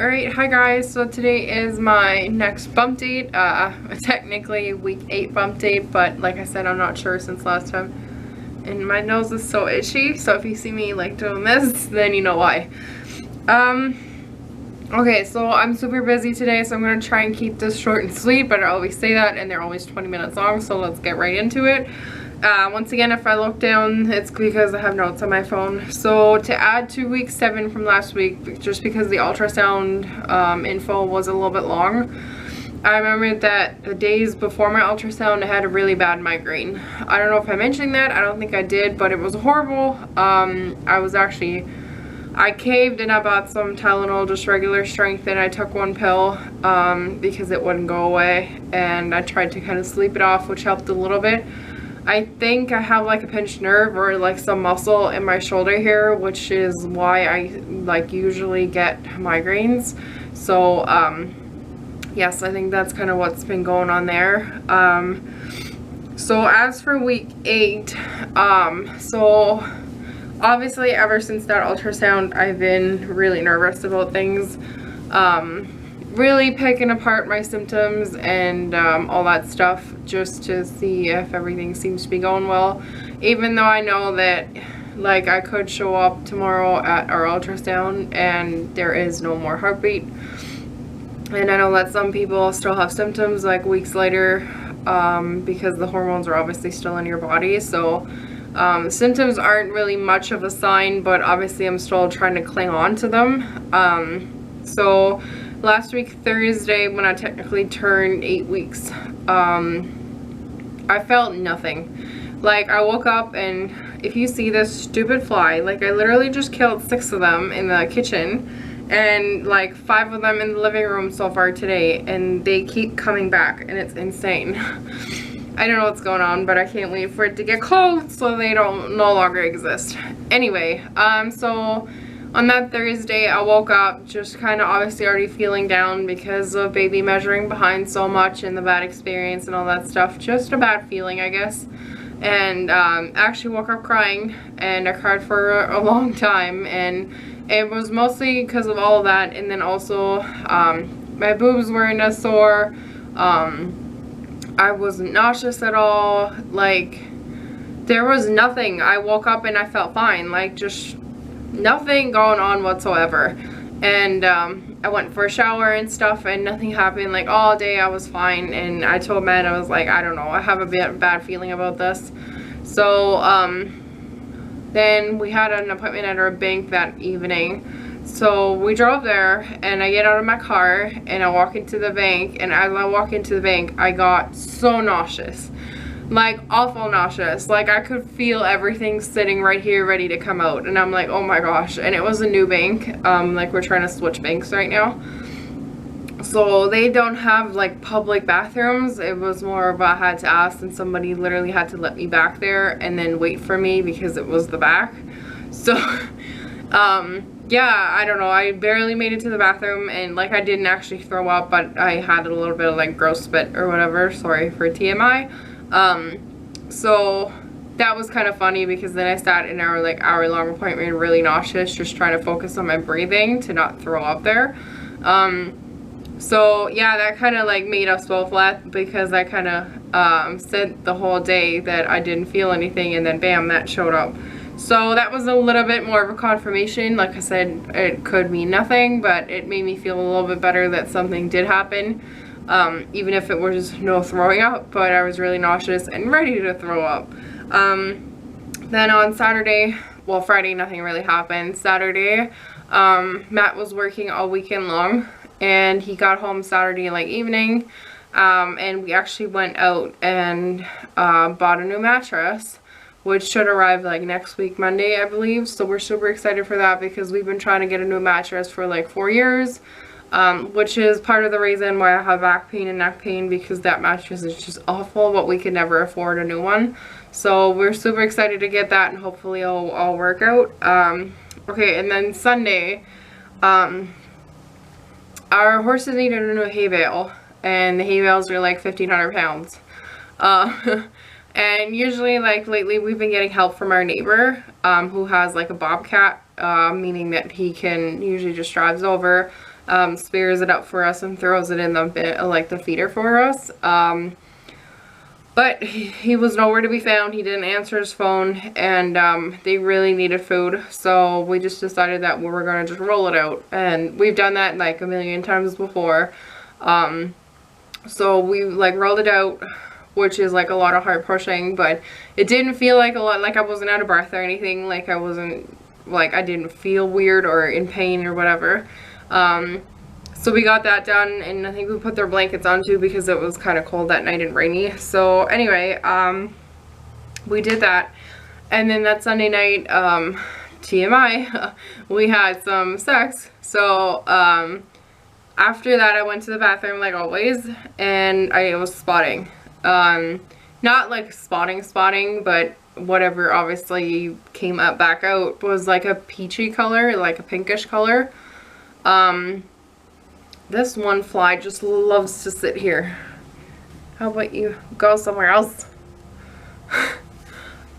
Alright, hi guys. So today is my next bump date. Technically week 8 bump date, but like I said, I'm not sure since last time. And my nose is so itchy, so if you see me like doing this, then you know why. Okay, so I'm super busy today, so I'm going to try and keep this short and sweet, but I always say that, and they're always 20 minutes long, so let's get right into it. Once again, if I look down, it's because I have notes on my phone. So to add to week 7 from last week, just because the ultrasound info was a little bit long, I remember that the days before my ultrasound I had a really bad migraine. I don't know if I mentioned that, I don't think I did, but it was horrible. I caved and I bought some Tylenol, just regular strength, and I took one pill because it wouldn't go away, and I tried to kind of sleep it off, which helped a little bit. I think I have like a pinched nerve or like some muscle in my shoulder here, which is why I like usually get migraines. So yes, I think that's kind of what's been going on there. So as for week 8, so obviously ever since that ultrasound I've been really nervous about things, really picking apart my symptoms and all that stuff, just to see if everything seems to be going well, even though I know that like I could show up tomorrow at our ultrasound and there is no more heartbeat. And I know that some people still have symptoms like weeks later because the hormones are obviously still in your body. So symptoms aren't really much of a sign, but obviously I'm still trying to cling on to them. So last week Thursday, when I technically turned 8 weeks, I felt nothing. Like I woke up, and if you see this stupid fly, like I literally just killed 6 of them in the kitchen, and like 5 of them in the living room so far today, and they keep coming back, and it's insane. I don't know what's going on, but I can't wait for it to get cold so they don't no longer exist. Anyway, so on that Thursday, I woke up just kind of obviously already feeling down because of baby measuring behind so much and the bad experience and all that stuff. Just a bad feeling, I guess. And actually woke up crying, and I cried for a long time, and it was mostly because of all of that. And then also my boobs weren't as sore. I wasn't nauseous at all. Like there was nothing. I woke up and I felt fine, like just nothing going on whatsoever. And I went for a shower and stuff, and nothing happened. Like all day I was fine, and I told Matt, I was like, I don't know, I have a bad feeling about this. So then we had an appointment at our bank that evening. So we drove there, and I get out of my car and I walk into the bank, and as I walk into the bank I got so nauseous. Like awful nauseous. Like I could feel everything sitting right here ready to come out, and I'm like, oh my gosh. And it was a new bank, like we're trying to switch banks right now, so they don't have like public bathrooms. It was more of I had to ask, and somebody literally had to let me back there and then wait for me because it was the back. So yeah, I don't know, I barely made it to the bathroom, and like I didn't actually throw up, but I had a little bit of like gross spit or whatever, sorry for TMI. So that was kind of funny, because then I sat in our like hour-long appointment really nauseous, just trying to focus on my breathing to not throw up there. So yeah, that kind of like made us both laugh, because I kind of said the whole day that I didn't feel anything, and then bam, that showed up. So that was a little bit more of a confirmation. Like I said, it could mean nothing, but it made me feel a little bit better that something did happen. Even if it was no throwing up, but I was really nauseous and ready to throw up. Then on Saturday, well Friday nothing really happened. Saturday, Matt was working all weekend long, and he got home Saturday like evening, and we actually went out and bought a new mattress, which should arrive like next week Monday, I believe. So we're super excited for that, because we've been trying to get a new mattress for like 4 years. Which is part of the reason why I have back pain and neck pain, because that mattress is just awful, but we could never afford a new one. So we're super excited to get that, and hopefully it'll all work out. Okay, and then Sunday, our horses needed a new hay bale, and the hay bales are like 1,500 pounds. And usually, like lately, we've been getting help from our neighbor, who has like a bobcat, meaning that he can usually just drives over spares it up for us and throws it in the bit, like the feeder for us. But he was nowhere to be found. He didn't answer his phone, and they really needed food. So we just decided that we were going to just roll it out. And we've done that like a million times before. So we like rolled it out, which is like a lot of heart pushing, but it didn't feel like a lot, like I wasn't out of breath or anything. Like I wasn't, like I didn't feel weird or in pain or whatever. So we got that done, and I think we put their blankets on too because it was kind of cold that night and rainy. So anyway, we did that. And then that Sunday night, TMI, we had some sex. So after that I went to the bathroom like always, and I was spotting. Not like spotting, but whatever obviously came up back out was like a peachy color, like a pinkish color. This one fly just loves to sit here. How about you go somewhere else?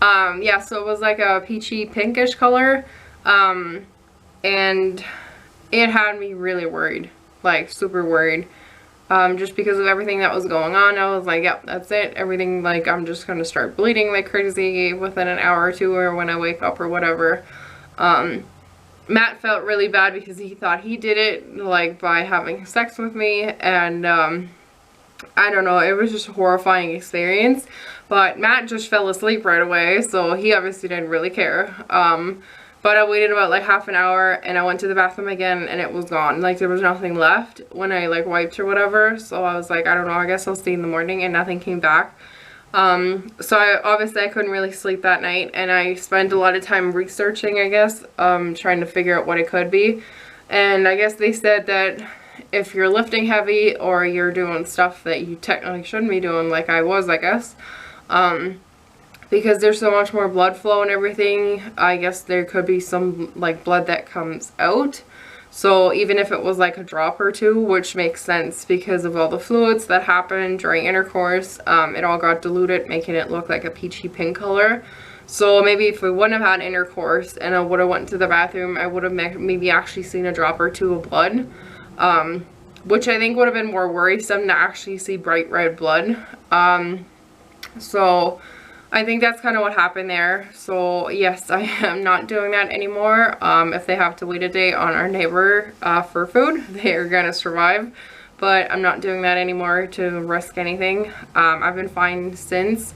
Yeah, so it was like a peachy pinkish color, and it had me really worried, like super worried, just because of everything that was going on. I was like, yep, that's it, everything, like I'm just gonna start bleeding like crazy within an hour or two, or when I wake up or whatever. Matt felt really bad because he thought he did it, like, by having sex with me, and, I don't know, it was just a horrifying experience, but Matt just fell asleep right away, so he obviously didn't really care. But I waited about, like, half an hour, and I went to the bathroom again, and it was gone. Like, there was nothing left when I, like, wiped or whatever, so I was like, I don't know, I guess I'll see in the morning, and nothing came back. So obviously I couldn't really sleep that night, and I spent a lot of time researching, I guess, trying to figure out what it could be. And I guess they said that if you're lifting heavy or you're doing stuff that you technically shouldn't be doing, like I was, I guess, because there's so much more blood flow and everything, I guess there could be some like blood that comes out. So even if it was like a drop or two, which makes sense because of all the fluids that happened during intercourse, it all got diluted, making it look like a peachy pink color. So maybe if we wouldn't have had intercourse and I would have went to the bathroom, I would have maybe actually seen a drop or two of blood, which I think would have been more worrisome to actually see bright red blood. So I think that's kind of what happened there. So yes, I am not doing that anymore. If they have to wait a day on our neighbor for food, they are gonna survive. But I'm not doing that anymore to risk anything. I've been fine since.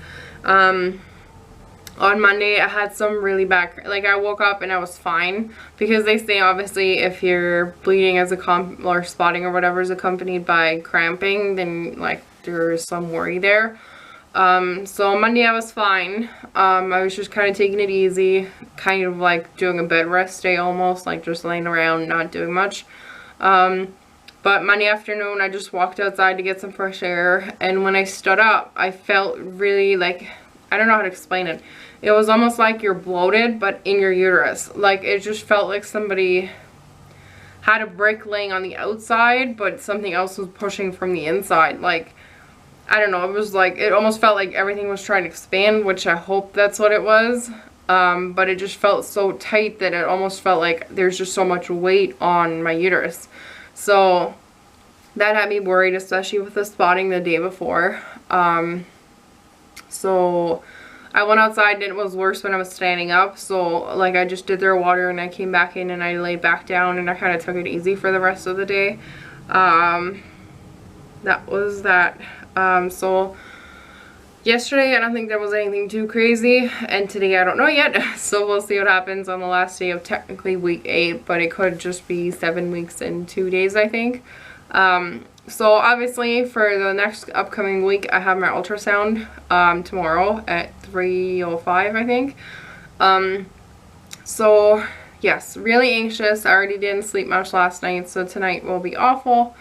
On Monday I had some really bad, like I woke up and I was fine, because they say obviously if you're bleeding as or spotting or whatever is accompanied by cramping, then like there's some worry there. So on Monday I was fine. I was just kind of taking it easy, kind of like doing a bed rest day almost, like just laying around, not doing much. But Monday afternoon I just walked outside to get some fresh air, and when I stood up I felt really like, I don't know how to explain it. It was almost like you're bloated but in your uterus. Like it just felt like somebody had a brick laying on the outside but something else was pushing from the inside. Like, I don't know, it was like, it almost felt like everything was trying to expand, which I hope that's what it was. But it just felt so tight that it almost felt like there's just so much weight on my uterus. So that had me worried, especially with the spotting the day before. So I went outside and it was worse when I was standing up. So like I just did their water and I came back in and I laid back down and I kind of took it easy for the rest of the day. That was that. So yesterday I don't think there was anything too crazy, and today I don't know yet, so we'll see what happens on the last day of technically week 8, but it could just be 7 weeks and 2 days, I think. So obviously for the next upcoming week I have my ultrasound tomorrow at 3:05, I think. So yes, really anxious. I already didn't sleep much last night, so tonight will be awful.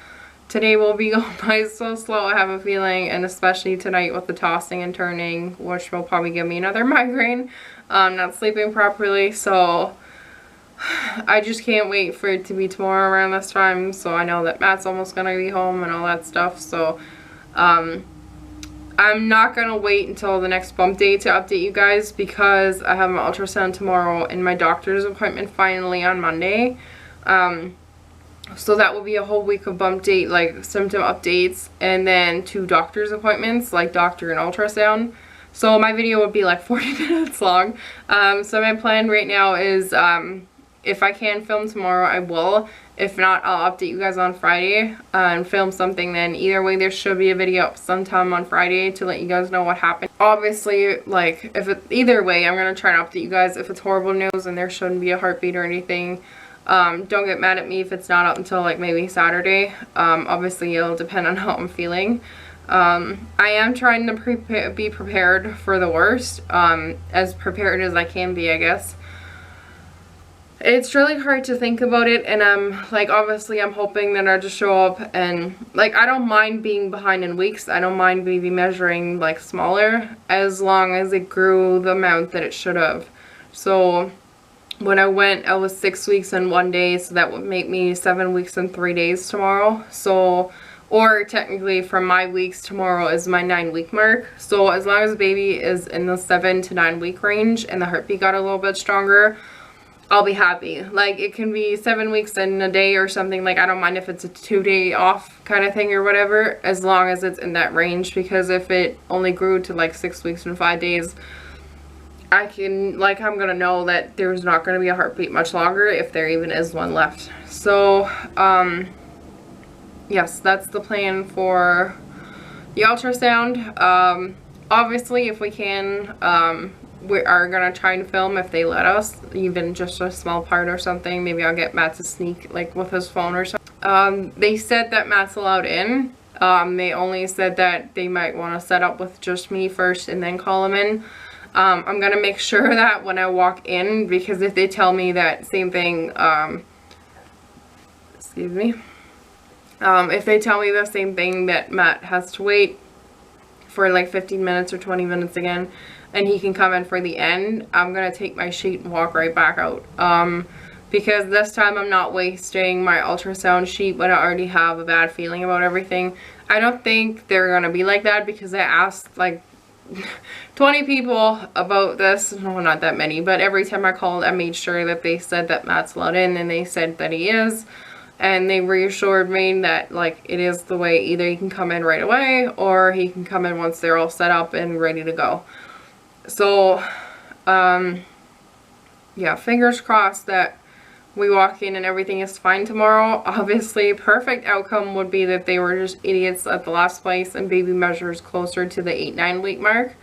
Today will be going by so slow, I have a feeling, and especially tonight with the tossing and turning, which will probably give me another migraine. Not sleeping properly, so I just can't wait for it to be tomorrow around this time, so I know that Matt's almost gonna be home and all that stuff. So I'm not gonna wait until the next bump date to update you guys, because I have my ultrasound tomorrow and my doctor's appointment finally on Monday. So that will be a whole week of Bumpdate, like symptom updates, and then 2 doctor's appointments, like doctor and ultrasound. So my video would be like 40 minutes long. So my plan right now is if I can film tomorrow, I will. If not, I'll update you guys on Friday and film something then. Either way, there should be a video up sometime on Friday to let you guys know what happened. Obviously, like, either way, I'm going to try and update you guys. If it's horrible news and there shouldn't be a heartbeat or anything, don't get mad at me if it's not up until like maybe Saturday. Obviously, it'll depend on how I'm feeling. I am trying to be prepared for the worst, as prepared as I can be, I guess. It's really hard to think about it, and I'm like, obviously I'm hoping that I just show up, and like, I don't mind being behind in weeks. I don't mind maybe measuring like smaller, as long as it grew the amount that it should have. So when I went, I was 6 weeks and 1 day, so that would make me 7 weeks and 3 days tomorrow. So, or technically from my weeks, tomorrow is my 9-week mark. So as long as the baby is in the 7 to 9 week range and the heartbeat got a little bit stronger, I'll be happy. Like, it can be 7 weeks and a day or something. Like, I don't mind if it's a 2-day off kind of thing or whatever, as long as it's in that range. Because if it only grew to like 6 weeks and 5 days, I can, like, I'm gonna know that there's not gonna be a heartbeat much longer, if there even is one left. So yes, that's the plan for the ultrasound. Obviously, if we can, we are gonna try and film if they let us, even just a small part or something. Maybe I'll get Matt to sneak like with his phone or something. They said that Matt's allowed in. They only said that they might want to set up with just me first and then call him in. I'm gonna make sure that when I walk in, because if they tell me that same thing, excuse me, if they tell me the same thing, that Matt has to wait for like 15 minutes or 20 minutes again, and he can come in for the end, I'm gonna take my sheet and walk right back out. Because this time I'm not wasting my ultrasound sheet when I already have a bad feeling about everything. I don't think they're gonna be like that, because I asked like 20 people about this. No, not that many, but every time I called, I made sure that they said that Matt's allowed in, and they said that he is. And they reassured me that like it is the way, either he can come in right away or he can come in once they're all set up and ready to go. So yeah, fingers crossed that we walk in and everything is fine tomorrow. Obviously, perfect outcome would be that they were just idiots at the last place and baby measures closer to the 8-9 week mark.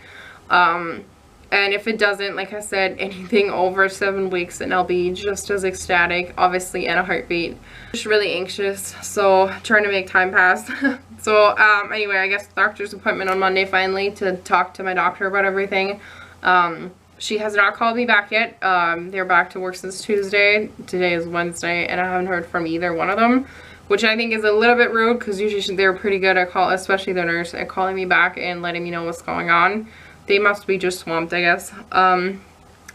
And if it doesn't, like I said, anything over 7 weeks, and I'll be just as ecstatic, obviously, and a heartbeat. Just really anxious, so trying to make time pass. So anyway, I guess doctor's appointment on Monday finally to talk to my doctor about everything. She has not called me back yet. They're back to work since Tuesday. Today is Wednesday, and I haven't heard from either one of them, which I think is a little bit rude, because usually they're pretty good at especially the nurse, at calling me back and letting me know what's going on. They must be just swamped, I guess.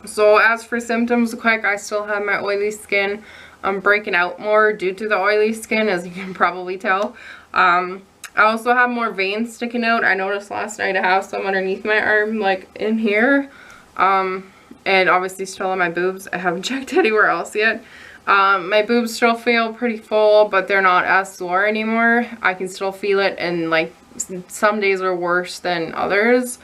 So as for symptoms, quick, I still have my oily skin. I'm breaking out more due to the oily skin, as you can probably tell. I also have more veins sticking out. I noticed last night I have some underneath my arm, like in here. And obviously still on my boobs. I haven't checked anywhere else yet. My boobs still feel pretty full, but they're not as sore anymore. I can still feel it, and like some days are worse than others.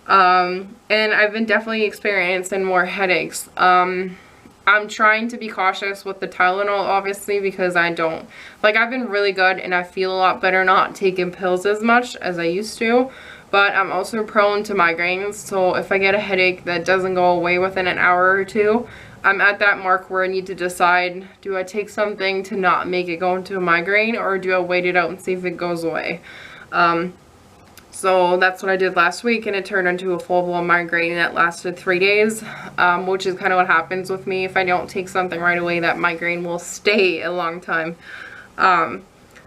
And I've been definitely experiencing more headaches. I'm trying to be cautious with the Tylenol, obviously, because I've been really good and I feel a lot better not taking pills as much as I used to, but I'm also prone to migraines. So if I get a headache that doesn't go away within an hour or two, I'm at that mark where I need to decide, do I take something to not make it go into a migraine, or do I wait it out and see if it goes away? So that's what I did last week, and it turned into a full-blown migraine that lasted 3 days, which is kind of what happens with me. If I don't take something right away, that migraine will stay a long time.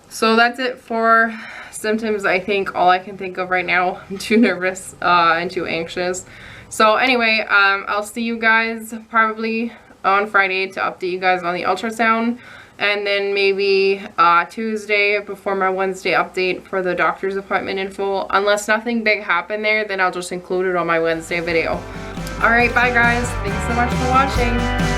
So that's it for symptoms. I think all I can think of right now. I'm too nervous and too anxious. So anyway, I'll see you guys probably on Friday to update you guys on the ultrasound. And then maybe Tuesday before my Wednesday update for the doctor's appointment info. Unless nothing big happened there, then I'll just include it on my Wednesday video. Alright, bye guys. Thanks so much for watching.